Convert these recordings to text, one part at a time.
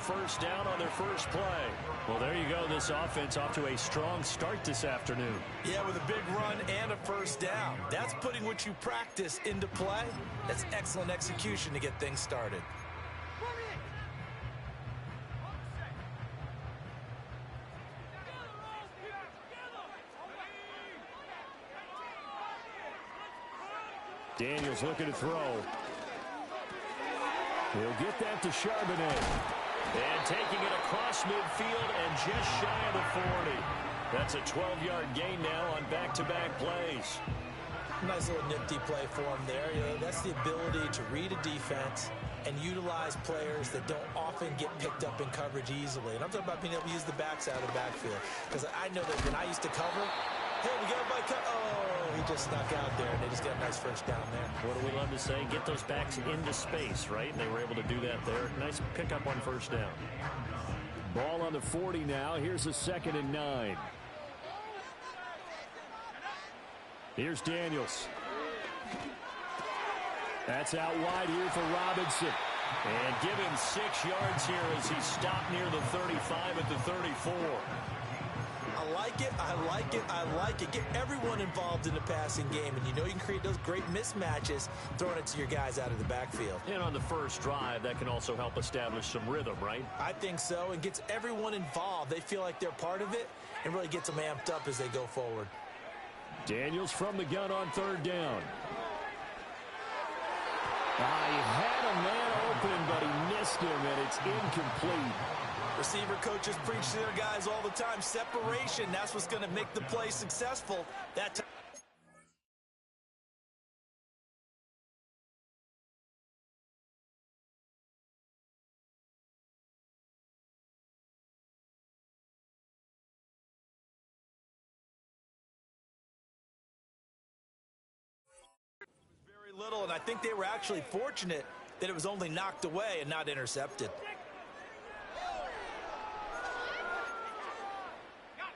first down on their first play. Well, there you go. This offense off to a strong start this afternoon. Yeah, with a big run and a first down. That's putting what you practice into play. That's excellent execution to get things started. Daniels looking to throw. He'll get that to Charbonnet. And taking it across midfield and just shy of the 40. That's a 12-yard gain now on back-to-back plays. Nice little nifty play for him there. You know, that's the ability to read a defense and utilize players that don't often get picked up in coverage easily. And I'm talking about being able to use the backs out of the backfield. Because I know that when I used to cover, hey, we got everybody cut. Oh, he just snuck out there, and they just got a nice first down there. What do we love to say? Get those backs into space, right? And they were able to do that there. Nice pickup on first down. Ball on the 40 now. Here's a 2nd and 9. Here's Daniels. That's out wide here for Robinson. And give him 6 yards here as he stopped near the 35 at the 34. I like it, I like it, I like it. Get everyone involved in the passing game, and you know you can create those great mismatches throwing it to your guys out of the backfield. And on the first drive, that can also help establish some rhythm, right? I think so, and gets everyone involved. They feel like they're part of it and really gets them amped up as they go forward. Daniels from the gun on 3rd down. He had a man open, but he missed him, and it's incomplete. Receiver coaches preach to their guys all the time. Separation, that's what's going to make the play successful. That time. Very little, and I think they were actually fortunate that it was only knocked away and not intercepted.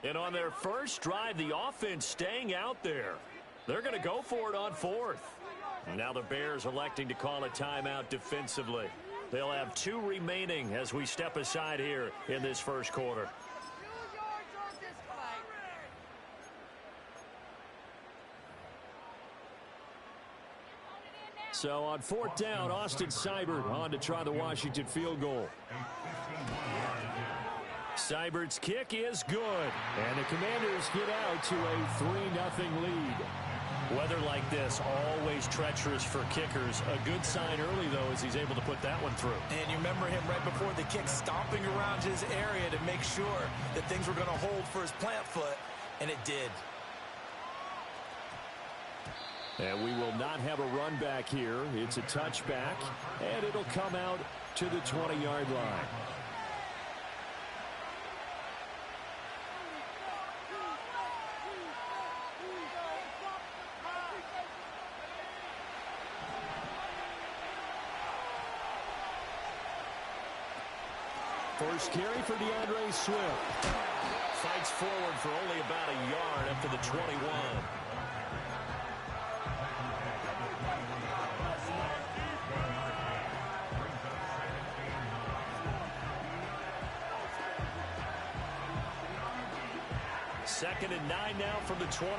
And on their first drive, the offense staying out there. They're going to go for it on 4th. Now the Bears electing to call a timeout defensively. They'll have 2 remaining as we step aside here in this first quarter. So on 4th down, Austin Seibert on to try the Washington field goal. Seibert's kick is good, and the Commanders get out to a 3-0 lead. Weather like this, always treacherous for kickers. A good sign early, though, as he's able to put that one through. And you remember him right before the kick stomping around his area to make sure that things were going to hold for his plant foot, and it did. And we will not have a run back here. It's a touchback, and it'll come out to the 20-yard line. First carry for DeAndre Swift. Fights forward for only about a yard up to the 21. Second and 9 now from the 21.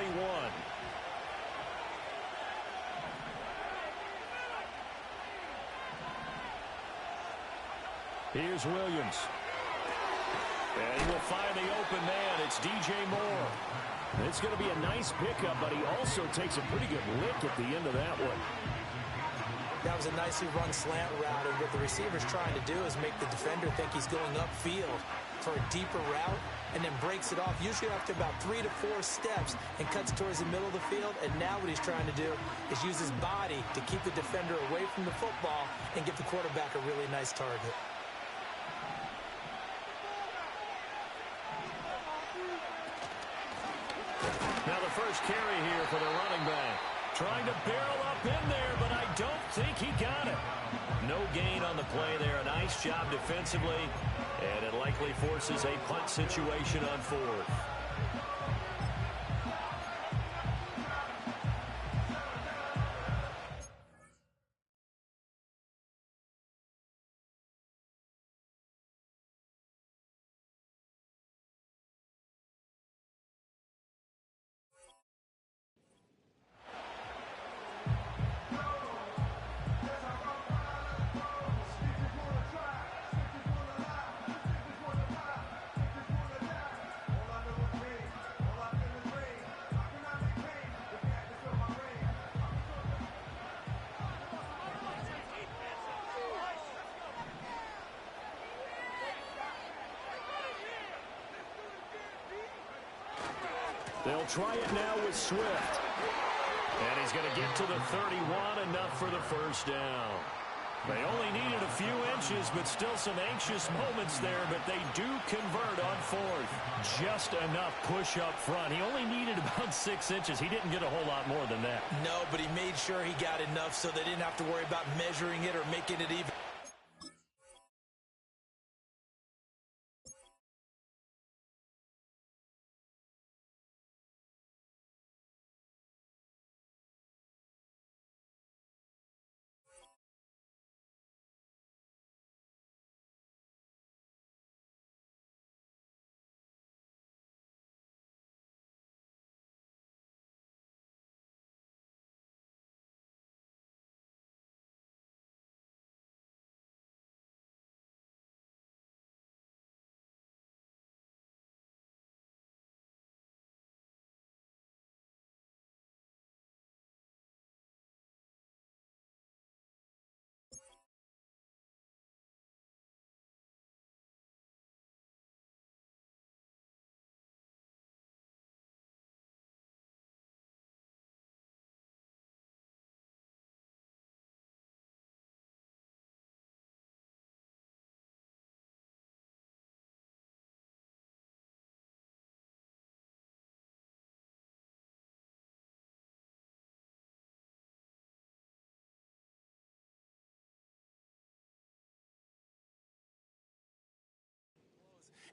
Here's Williams. And he will find the open man. It's DJ Moore. It's going to be a nice pickup, but he also takes a pretty good lick at the end of that one. That was a nicely run slant route, and what the receiver's trying to do is make the defender think he's going upfield for a deeper route, and then breaks it off, usually after about 3 to 4 steps, and cuts towards the middle of the field. And now what he's trying to do is use his body to keep the defender away from the football and get the quarterback a really nice target. Now the first carry here for the running back. Trying to barrel up in there, but I don't think he got it. No gain on the play there. A nice job defensively, and it likely forces a punt situation on 4th. They'll try it now with Swift. And he's going to get to the 31, enough for the first down. They only needed a few inches, but still some anxious moments there, but they do convert on fourth. Just enough push up front. He only needed about 6 inches. He didn't get a whole lot more than that. No, but he made sure he got enough so they didn't have to worry about measuring it or making it even.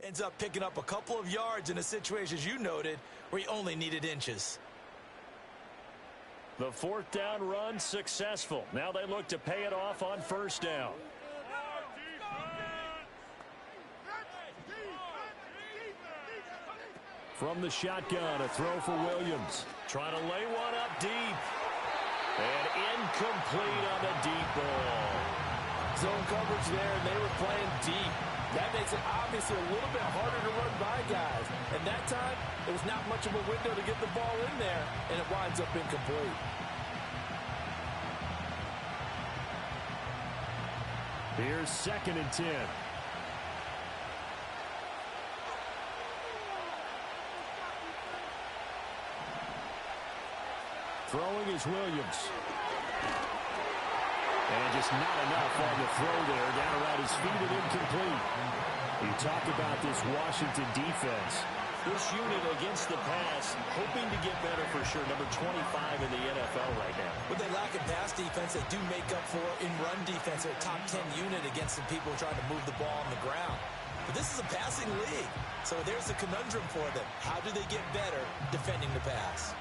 Ends up picking up a couple of yards in a situation, as you noted, where he only needed inches. The fourth down run successful. Now they look to pay it off on first down. From the shotgun, a throw for Williams. Trying to lay one up deep. And incomplete on the deep ball. Zone coverage there, and they were playing deep. That makes it obviously a little bit harder to run by guys. And that time, there was not much of a window to get the ball in there, and it winds up incomplete. Here's 2nd and 10. Throwing is Williams. And just not enough on the throw there. Down around his feet and incomplete. You talk about this Washington defense. This unit against the pass, hoping to get better for sure. Number 25 in the NFL right now. But they lack in pass defense, they do make up for in run defense. They're a top 10 unit against some people trying to move the ball on the ground. But this is a passing league. So there's a conundrum for them. How do they get better defending the pass?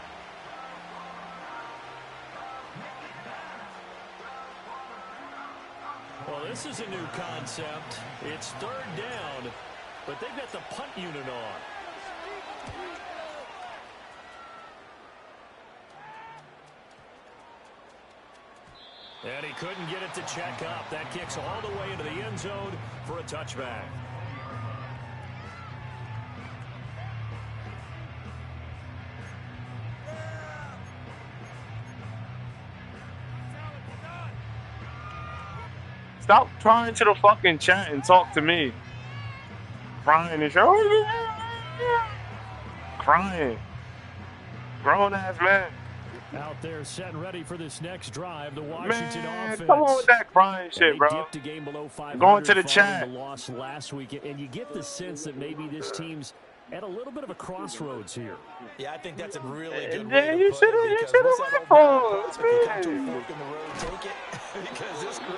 Well, this is a new concept. It's 3rd down, but they've got the punt unit on. And he couldn't get it to check up. That kicks all the way into the end zone for a touchback. Stop trying to the fucking chat and talk to me. Crying and shit. Crying. Grown ass man. Out there set and ready for this next drive, the Washington offense. Come on with that crying shit, bro. Going to the chat. The loss last week, and you get the sense that maybe this team's at a little bit of a crossroads here. Yeah, I think that's a really good yeah, way you to should put it. have went for it. If you come to a fork in the road, take it. Because this crew,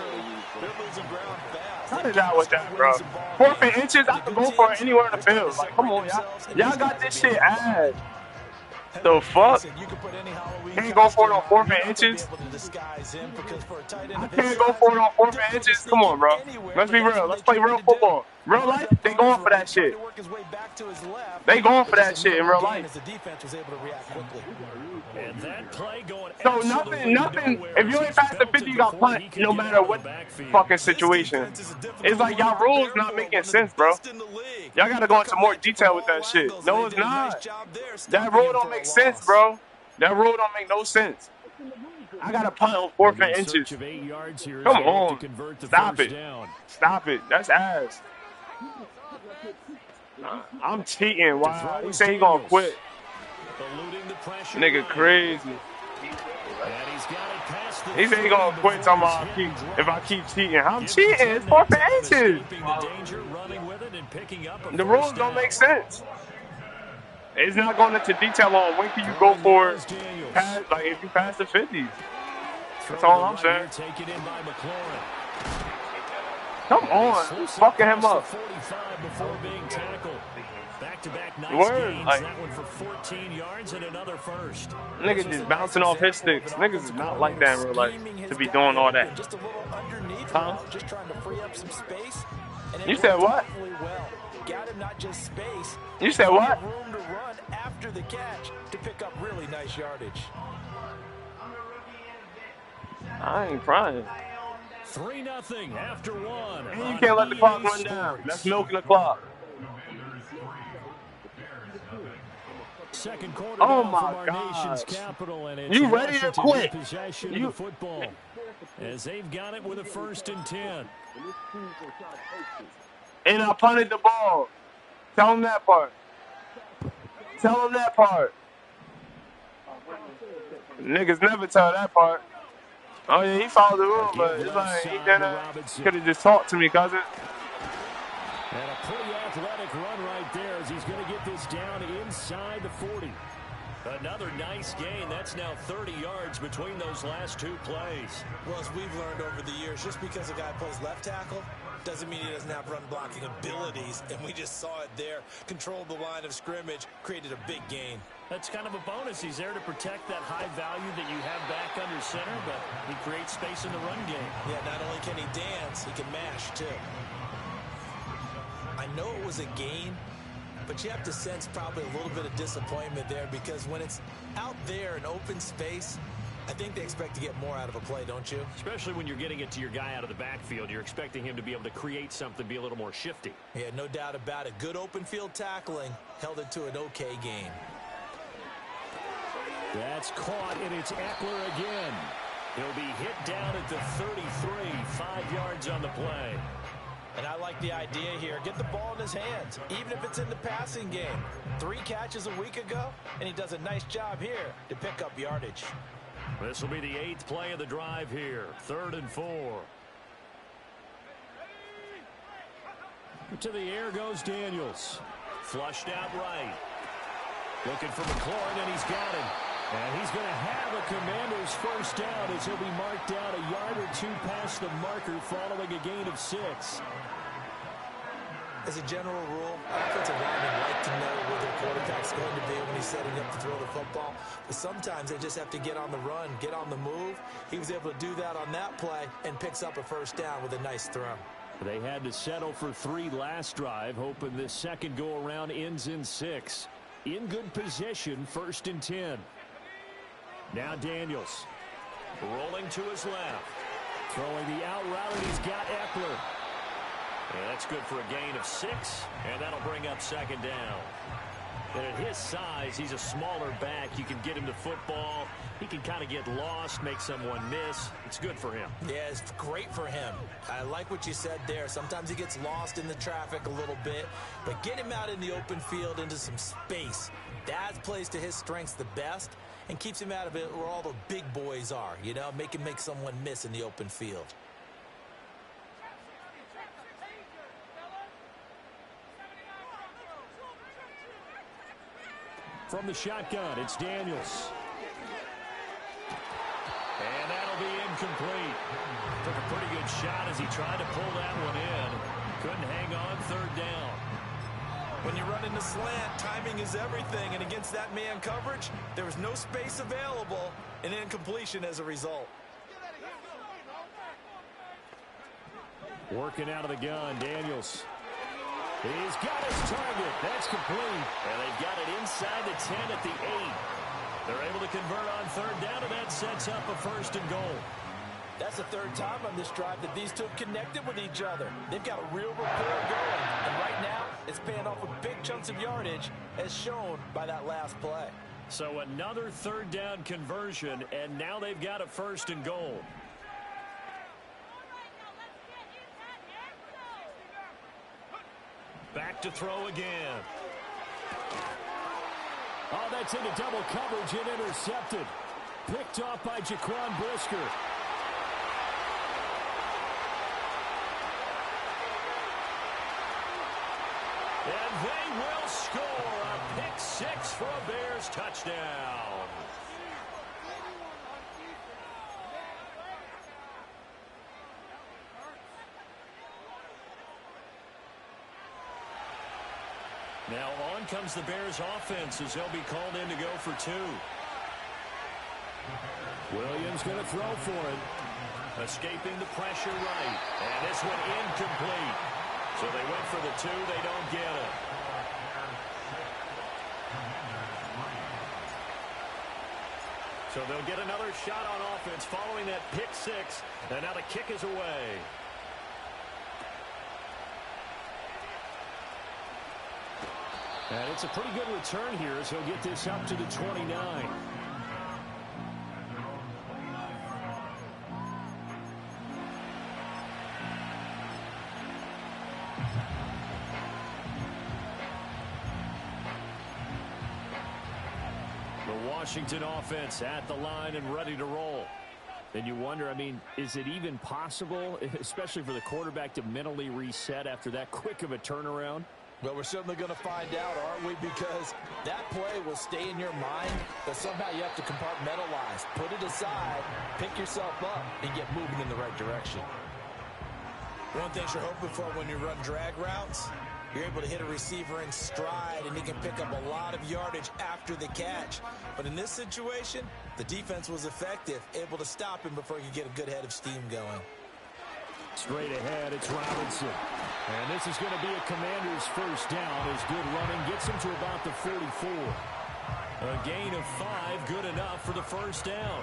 they're losing ground fast. How did I with that, bro? 4th inches, I can go for it anywhere in the field. Like, come on, y'all. Y'all got this shit ass. The fuck? Can't go for it on 4th inches. I can't go for it on 4th inches. Come on, bro. Let's be real. Let's play real football. Real life, they going for that shit. They going for that shit in real life. And that play going so nothing. If you ain't past the 50, you got punt. No matter what fucking situation. It's like y'all rules not making sense, bro. Y'all gotta go into more detail with that shit. No, it's not. That rule don't make sense, bro. That rule don't make no sense. I got to punt on 4th inches. Come on. Stop it. Stop it. That's ass. I'm cheating. Wow. He say he gonna quit. eluding the pressure. Nigga crazy. And he's got it past the He said he gonna quit talking about if I keep cheating. I'm cheating. It's forfeit inches. The rules don't make sense. It's not going into detail on when can you go for pass, like if you pass the 50s. That's all I'm saying. Come on, who's fucking him up? Back-to-back nice gains, like, that one for 14 yards and another first. Niggas just bouncing off his sticks. Niggas is not like that in real life to be doing all that. Just a little underneath, huh? Just trying to free up some space. And you said what? Well. Got him not just space. You said what? Room to run after the catch to pick up really nice yardage. I ain't crying. 3-0 after one. And you can't let the clock run down. That's milking the clock. Second quarter oh from my our God! nation's capital, and it's you ready to quit? Possession of the football, as they've got it with a 1st and 10. And I punted the ball. Tell him that part. Tell him that part. Niggas never tell that part. Oh yeah, he followed the rule, but it's like he could have just talked to me, cousin. And a pretty athletic run right there as he's going to get this down inside the 40. Another nice gain. That's now 30 yards between those last two plays. Well, as we've learned over the years, just because a guy plays left tackle doesn't mean he doesn't have run blocking abilities, and we just saw it there. Controlled the line of scrimmage, created a big gain. That's kind of a bonus. He's there to protect that high value that you have back under center, but he creates space in the run game. Yeah, not only can he dance, he can mash, too. I know it was a gain, but you have to sense probably a little bit of disappointment there because when it's out there in open space, I think they expect to get more out of a play, don't you? Especially when you're getting it to your guy out of the backfield. You're expecting him to be able to create something, be a little more shifty. Yeah, no doubt about it. Good open field tackling held it to an okay game. That's caught, and it's Eckler again. He'll be hit down at the 33, 5 yards on the play. And I like the idea here. Get the ball in his hands, even if it's in the passing game. 3 catches a week ago, and he does a nice job here to pick up yardage. This will be the 8th play of the drive here. 3rd and 4. To the air goes Daniels. Flushed out right. Looking for McLaurin, and he's got him. And he's going to have a Commander's first down as he'll be marked down a yard or 2 past the marker following a gain of 6. As a general rule, offensive linemen like to know where their quarterback's going to be when he's setting up to throw the football. But sometimes they just have to get on the run, get on the move. He was able to do that on that play and picks up a first down with a nice throw. They had to settle for 3 last drive, hoping this second go-around ends in 6. In good position, 1st and 10. Now Daniels rolling to his left. Throwing the out route, and he's got Eckler. And that's good for a gain of 6, and that'll bring up 2nd down. And at his size, he's a smaller back. You can get him to football. He can kind of get lost, make someone miss. It's good for him. Yeah, it's great for him. I like what you said there. Sometimes he gets lost in the traffic a little bit, but get him out in the open field into some space. That plays to his strengths the best and keeps him out of it where all the big boys are, you know, make someone miss in the open field. From the shotgun, it's Daniels. And that'll be incomplete. Took a pretty good shot as he tried to pull that one in. Couldn't hang on, 3rd down. When you run into slant, timing is everything. And against that man coverage, there was no space available, and incompletion as a result. Working out of the gun, Daniels. He's got his target. That's complete. And they've got it inside the 10 at the 8. They're able to convert on 3rd down, and that sets up a 1st and goal. That's the 3rd time on this drive that these two have connected with each other. They've got a real rapport going. And right now, it's paying off with big chunks of yardage, as shown by that last play. So another 3rd down conversion, and now they've got a 1st and goal. Back to throw again. Oh, that's into double coverage and intercepted. Picked off by Jaquan Brisker. And they will score a pick six for a Bears touchdown. Now on comes the Bears offense as they'll be called in to go for two. Williams going to throw for it. Escaping the pressure right. And this one incomplete. So they went for the two. They don't get it. So they'll get another shot on offense following that pick six. And now the kick is away. And it's a pretty good return here as he'll get this up to the 29. The Washington offense at the line and ready to roll. And you wonder, I mean, is it even possible, especially for the quarterback, to mentally reset after that quick of a turnaround? Well, we're certainly going to find out, aren't we? Because that play will stay in your mind, but somehow you have to compartmentalize. Put it aside, pick yourself up, and get moving in the right direction. One thing you're hoping for when you run drag routes, you're able to hit a receiver in stride, and he can pick up a lot of yardage after the catch. But in this situation, the defense was effective, able to stop him before he could get a good head of steam going. Straight ahead, it's Robinson. And this is going to be a Commander's first down as good running gets him to about the 44. A gain of 5, good enough for the first down.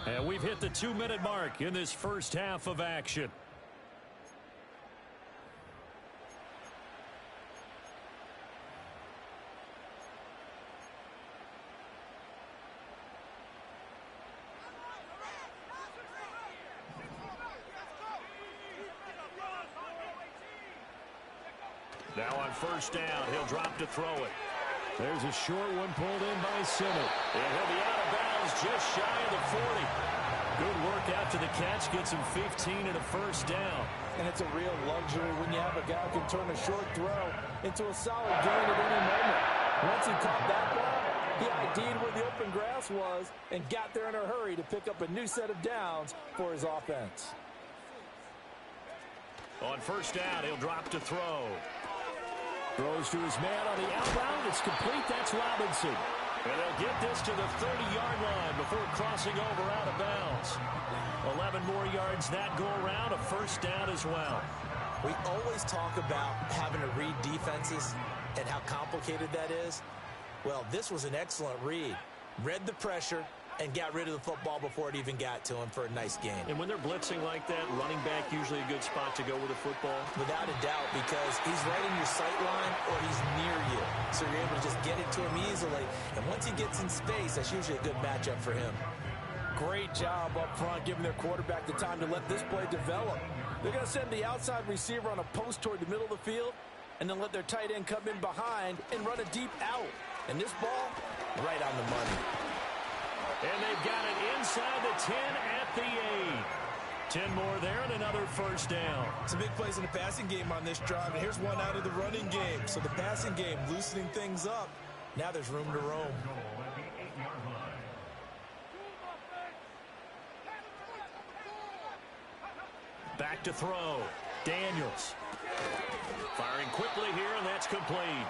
And we've hit the 2-minute mark in this first half of action. Now on first down, he'll drop to throw it. There's a short one pulled in by Simmons. And he'll be out of bounds just shy of the 40. Good work after the catch. Gets him 15 and a first down. And it's a real luxury when you have a guy who can turn a short throw into a solid gain at any moment. Once he caught that ball, he ID'd where the open grass was and got there in a hurry to pick up a new set of downs for his offense. On first down, he'll drop to throw. Throws to his man on the outbound. It's complete. That's Robinson. And they'll get this to the 30-yard line before crossing over out of bounds. 11 more yards that go around. A first down as well. We always talk about having to read defenses and how complicated that is. Well, this was an excellent read. Read the pressure and got rid of the football before it even got to him for a nice gain. And when they're blitzing like that, running back usually a good spot to go with a football? Without a doubt, because he's right in your sight line or he's near you. So you're able to just get it to him easily. And once he gets in space, that's usually a good matchup for him. Great job up front, giving their quarterback the time to let this play develop. They're going to send the outside receiver on a post toward the middle of the field and then let their tight end come in behind and run a deep out. And this ball, right on the money. And they've got it inside the 10 at the 8. 10 more there and another first down. Some big plays in the passing game on this drive, and here's one out of the running game. So the passing game loosening things up. Now there's room to roam. Back to throw. Daniels. Firing quickly here, and that's complete.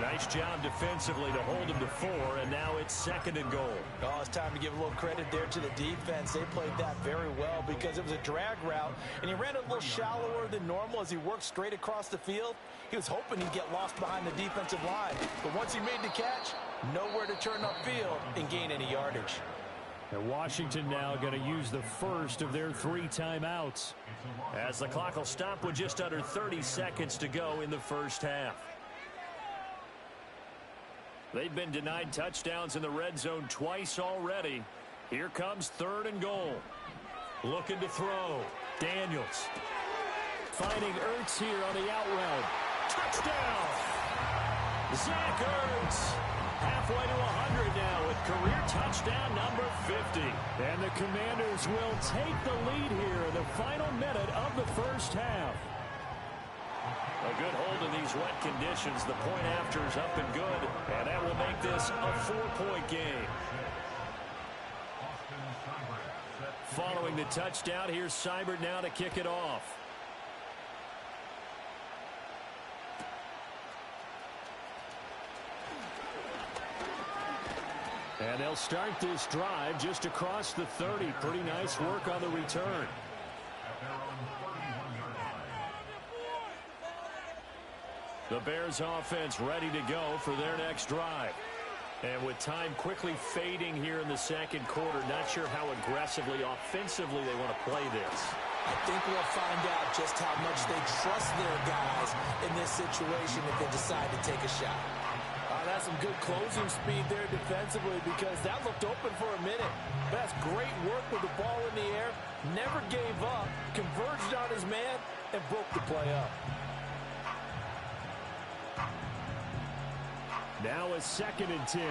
Nice job defensively to hold him to 4, and now it's 2nd and goal. Oh, it's time to give a little credit there to the defense. They played that very well because it was a drag route, and he ran it a little shallower than normal as he worked straight across the field. He was hoping he'd get lost behind the defensive line, but once he made the catch, nowhere to turn upfield and gain any yardage. And Washington now going to use the first of their 3 timeouts as the clock will stop with just under 30 seconds to go in the first half. They've been denied touchdowns in the red zone twice already. Here comes 3rd and goal. Looking to throw. Daniels. Finding Ertz here on the out route. Touchdown! Zach Ertz. Halfway to 100 now with career touchdown number 50. And the Commanders will take the lead here in the final minute of the first half. A good hold in these wet conditions. The point after is up and good. And that will make this a 4-point game. Following the touchdown, here's Seibert now to kick it off. And they'll start this drive just across the 30. Pretty nice work on the return. The Bears offense ready to go for their next drive. And with time quickly fading here in the second quarter, not sure how aggressively, offensively they want to play this. I think we'll find out just how much they trust their guys in this situation if they decide to take a shot. That's some good closing speed there defensively because that looked open for a minute. That's great work with the ball in the air. Never gave up, converged on his man, and broke the play up. Now a 2nd and 10.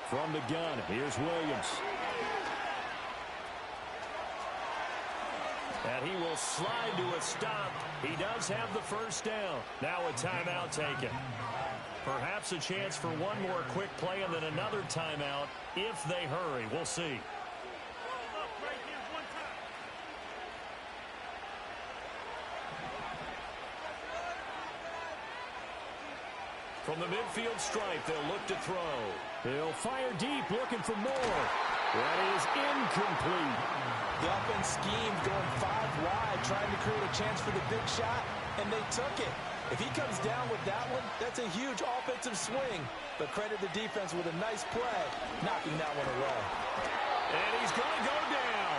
From the gun, here's Williams. And he will slide to a stop. He does have the first down. Now a timeout taken. Perhaps a chance for one more quick play and then another timeout if they hurry. We'll see. From the midfield stripe, they'll look to throw. They'll fire deep, looking for more. That is incomplete. The offense schemed going 5 wide, trying to create a chance for the big shot, and they took it. If he comes down with that one, that's a huge offensive swing. But credit the defense with a nice play, knocking that one away. And he's going to go down.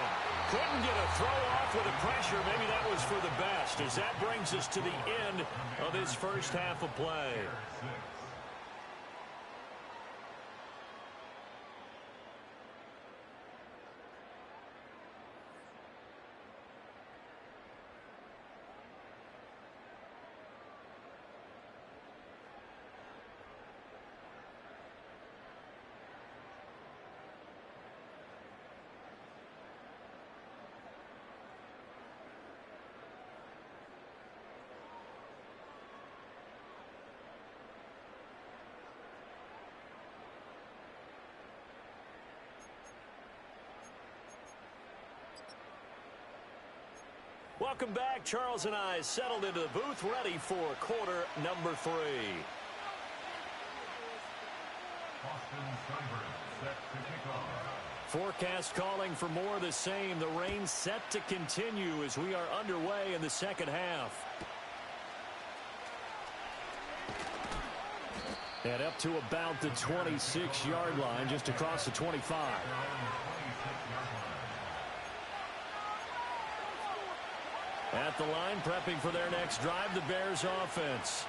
Couldn't get a throw off with the pressure. Maybe that was for the best, as that brings us to the end of this first half of play. Welcome back. Charles and I settled into the booth, ready for quarter number 3. Forecast calling for more of the same. The rain set to continue as we are underway in the second half. And up to about the 26-yard line, just across the 25. At the line, prepping for their next drive, the Bears offense.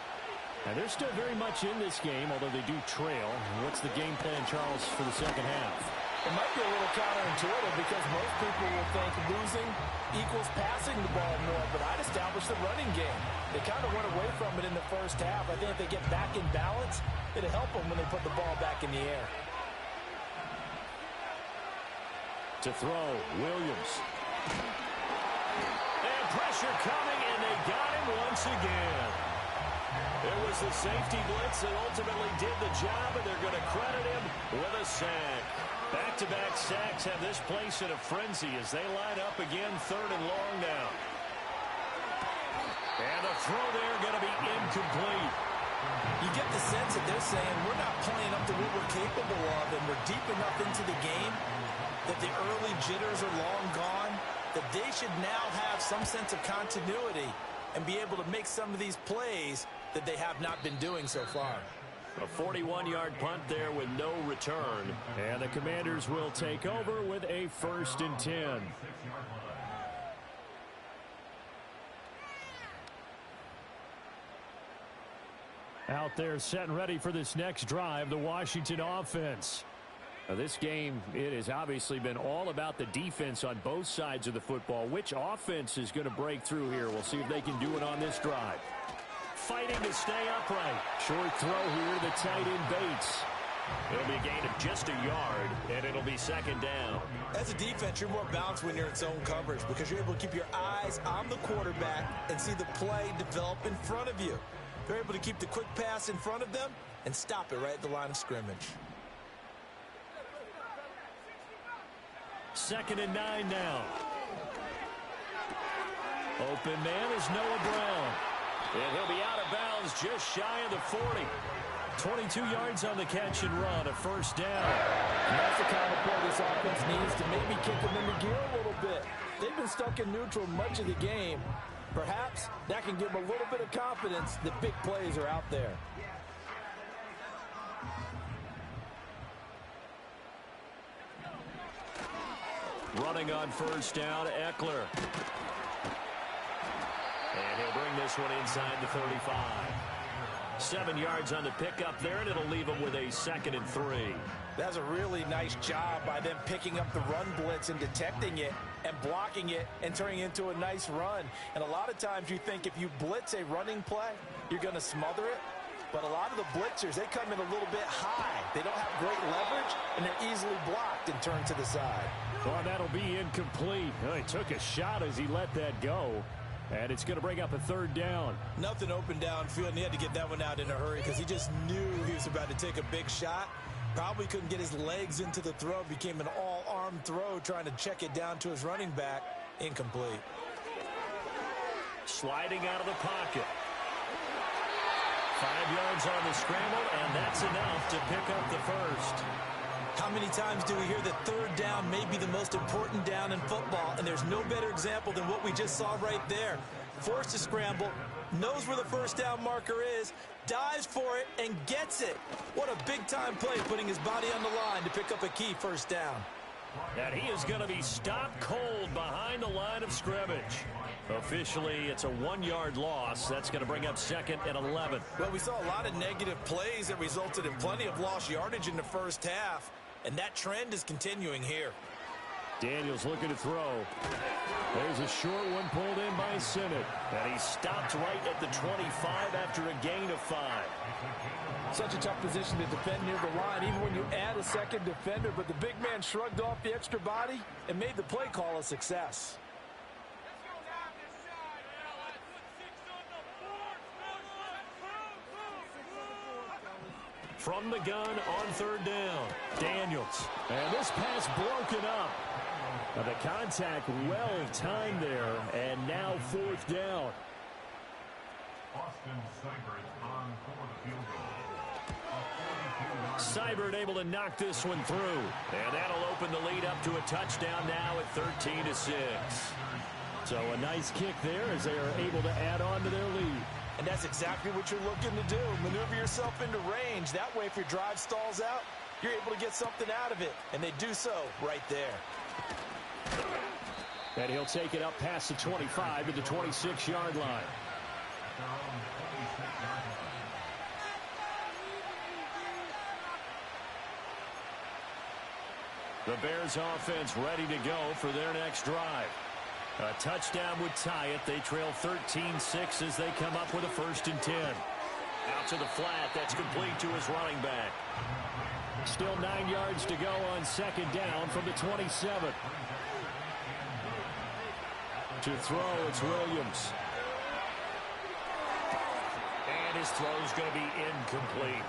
And they're still very much in this game, although they do trail. What's the game plan, Charles, for the second half? It might be a little counterintuitive because most people will think losing equals passing the ball more, but I'd establish the running game. They kind of went away from it in the first half. I think if they get back in balance, it'll help them when they put the ball back in the air. To throw, Williams. And pressure coming, and they got him once again. It was the safety blitz that ultimately did the job, and they're going to credit him with a sack. Back-to-back sacks have this place in a frenzy as they line up again, 3rd and long now. And the throw there going to be incomplete. You get the sense that they're saying we're not playing up to what we're capable of, and we're deep enough into the game that the early jitters are long gone, that they should now have some sense of continuity and be able to make some of these plays that they have not been doing so far. A 41-yard punt there with no return. And the Commanders will take over with a 1st and 10. Out there set and ready for this next drive, the Washington offense. Now this game, it has obviously been all about the defense on both sides of the football. Which offense is going to break through here? We'll see if they can do it on this drive. Fighting to stay upright. Short throw here to the tight end Bates. It'll be a gain of just a yard, and it'll be second down. As a defense, you're more balanced when you're in zone coverage because you're able to keep your eyes on the quarterback and see the play develop in front of you. They're able to keep the quick pass in front of them and stop it right at the line of scrimmage. 2nd and 9 now. Open man is Noah Brown. And he'll be out of bounds just shy of the 40. 22 yards on the catch and run, a first down. And that's the kind of play this offense needs to maybe kick them into gear a little bit. They've been stuck in neutral much of the game. Perhaps that can give them a little bit of confidence that big plays are out there. Running on first down, Eckler. And he'll bring this one inside the 35. 7 yards on the pickup there, and it'll leave him with a 2nd and 3. That's a really nice job by them picking up the run blitz and detecting it and blocking it and turning it into a nice run. And a lot of times you think if you blitz a running play, you're going to smother it. But a lot of the blitzers, they come in a little bit high. They don't have great leverage, and they're easily blocked and turned to the side. Well, that'll be incomplete. Well, he took a shot as he let that go. And it's going to bring up a 3rd down. Nothing open downfield, and he had to get that one out in a hurry because he just knew he was about to take a big shot. Probably couldn't get his legs into the throw. Became an all-arm throw trying to check it down to his running back. Incomplete. Sliding out of the pocket. 5 yards on the scramble, and that's enough to pick up the first. How many times do we hear that 3rd down may be the most important down in football, and there's no better example than what we just saw right there. Forced to scramble, knows where the first down marker is, dives for it, and gets it. What a big-time play, putting his body on the line to pick up a key first down. And he is going to be stopped cold behind the line of scrimmage. Officially, it's a 1-yard loss. That's going to bring up 2nd and 11. Well, we saw a lot of negative plays that resulted in plenty of lost yardage in the first half, and that trend is continuing here. Daniels looking to throw. There's a short one pulled in by Sinnott. And he stopped right at the 25 after a gain of 5. Such a tough position to defend near the line, even when you add a second defender. But the big man shrugged off the extra body and made the play call a success. From the gun on 3rd down, Daniels. And this pass broken up. Now the contact well timed there, and now 4th down. Seibert able to knock this one through. And that'll open the lead up to a touchdown now at 13-6. So a nice kick there as they are able to add on to their lead. And that's exactly what you're looking to do. Maneuver yourself into range. That way, if your drive stalls out, you're able to get something out of it. And they do so right there. And he'll take it up past the 25 to the 26-yard line. The Bears offense ready to go for their next drive. A touchdown would tie it. They trail 13-6 as they come up with a 1st and 10. Out to the flat. That's complete to his running back. Still 9 yards to go on 2nd down from the 27. To throw, it's Williams. And his throw's going to be incomplete.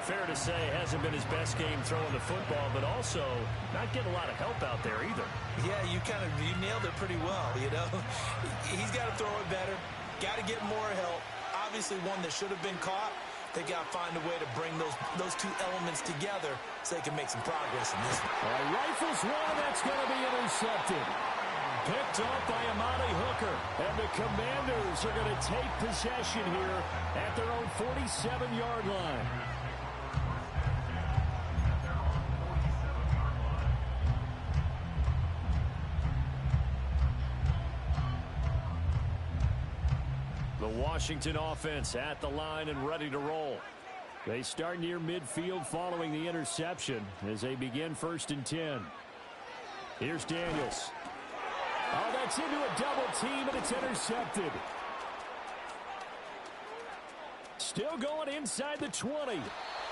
Fair to say, hasn't been his best game throwing the football, but also not getting a lot of help out there either. Yeah, you nailed it pretty well, you know. He's got to throw it better. Got to get more help. Obviously one that should have been caught. They got to find a way to bring those two elements together so they can make some progress in this one. Rifles one, that's going to be intercepted. Picked off by Amani Hooker. And the Commanders are going to take possession here at their own 47-yard line. The Washington offense at the line and ready to roll. They start near midfield following the interception as they begin 1st and 10. Here's Daniels. Oh, that's into a double team, and it's intercepted. Still going inside the 20.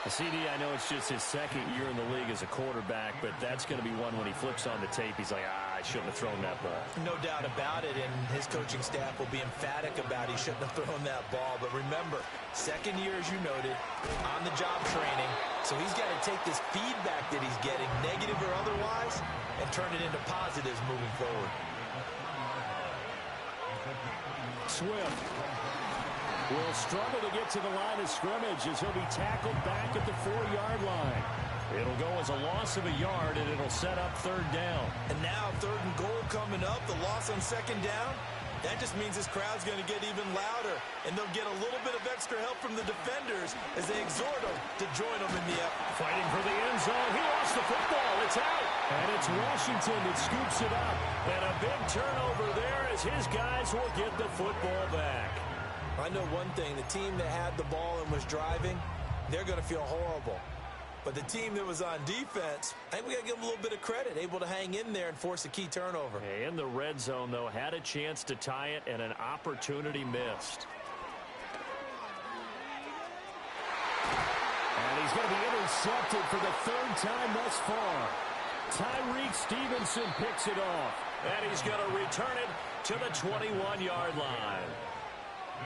CD, I know it's just his 2nd year in the league as a quarterback, but that's going to be one when he flips on the tape. He's like, I shouldn't have thrown that ball. No doubt about it, and his coaching staff will be emphatic about he shouldn't have thrown that ball. But remember, 2nd year, as you noted, on-the-job training. So he's got to take this feedback that he's getting, negative or otherwise, and turn it into positives moving forward. Swift will struggle to get to the line of scrimmage as he'll be tackled back at the 4-yard line. It'll go as a loss of a yard, and it'll set up 3rd down. And now 3rd and goal coming up, the loss on 2nd down. That just means this crowd's going to get even louder, and they'll get a little bit of extra help from the defenders as they exhort them to join them in the effort. Fighting for the end zone. He lost the football. It's out. And it's Washington that scoops it up. And a big turnover there as his guys will get the football back. I know one thing. The team that had the ball and was driving, they're going to feel horrible. But the team that was on defense, I think we got to give them a little bit of credit, able to hang in there and force a key turnover. In the red zone, though, had a chance to tie it and an opportunity missed. And he's going to be intercepted for the 3rd time thus far. Tyreek Stevenson picks it off. And he's going to return it to the 21-yard line.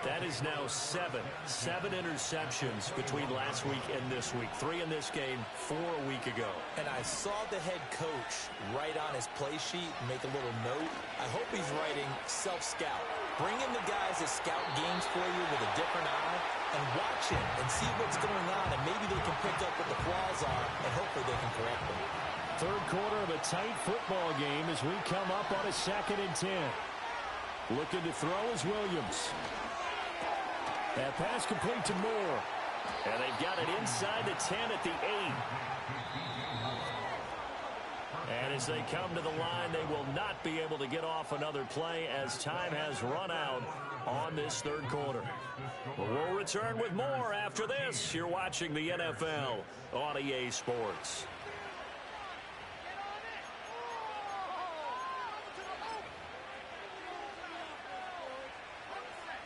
That is now 7 interceptions between last week and this week. 3 in this game, 4 a week ago. And I saw the head coach write on his play sheet, make a little note. I hope he's writing self-scout. Bring in the guys that scout games for you with a different eye and watch him and see what's going on, and maybe they can pick up what the flaws are, and hopefully they can correct them. 3rd quarter of a tight football game as we come up on a 2nd and 10. Looking to throw is Williams. That pass complete to Moore. And they've got it inside the 10 at the 8. And as they come to the line, they will not be able to get off another play as time has run out on this 3rd quarter. We'll return with more after this. You're watching the NFL on EA Sports.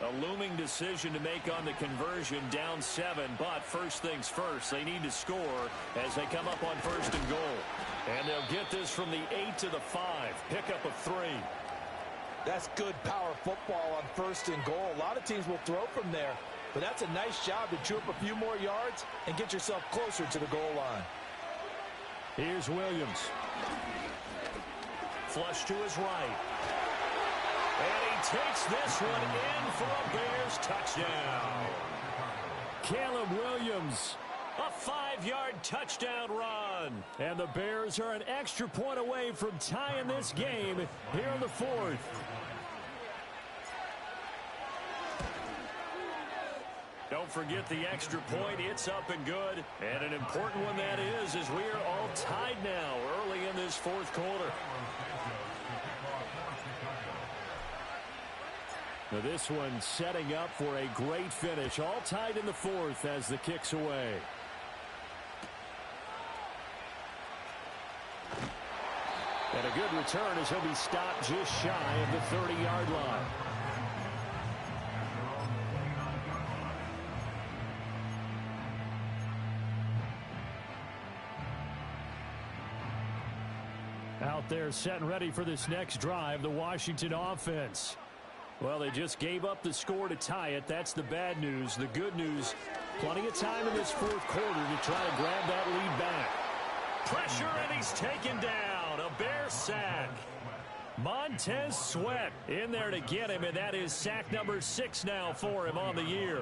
A looming decision to make on the conversion, down 7, but first things first, they need to score as they come up on 1st and goal. And they'll get this from the 8 to the 5, pickup of 3. That's good power football on 1st and goal. A lot of teams will throw from there, but that's a nice job to chew up a few more yards and get yourself closer to the goal line. Here's Williams. Flush to his right. And he takes this one in for a Bears touchdown. Caleb Williams, a 5-yard touchdown run. And the Bears are an extra point away from tying this game here in the 4th. Don't forget the extra point. It's up and good. And an important one that is, as we are all tied now early in this 4th quarter. Now this one setting up for a great finish. All tied in the 4th as the kick's away. And a good return as he'll be stopped just shy of the 30-yard line. Out there set and ready for this next drive, the Washington offense. Well, they just gave up the score to tie it. That's the bad news. The good news, plenty of time in this 4th quarter to try to grab that lead back. Pressure, and he's taken down. A Bear sack. Montez Sweat in there to get him, and that is sack number 6 now for him on the year.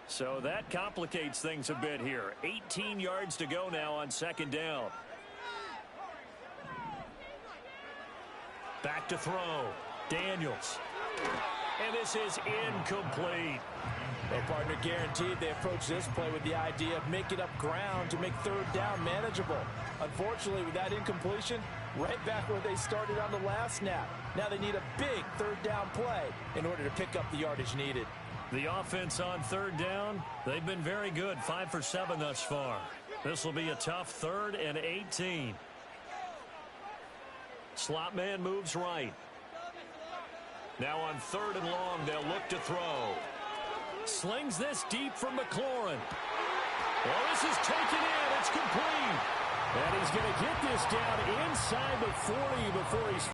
So that complicates things a bit here. 18 yards to go now on 2nd down. Back to throw. Daniels. And this is incomplete. Well, partner, guaranteed they approach this play with the idea of making up ground to make third down manageable. Unfortunately, with that incompletion, right back where they started on the last snap. Now they need a big third down play in order to pick up the yardage needed. The offense on third down, they've been very good, 5 for 7 thus far. This will be a tough 3rd and 18. Slot man moves right. Now on 3rd and long, they'll look to throw. Slings this deep from McLaurin. Well, this is taken in. It's complete. And he's going to get this down inside the 40 before he's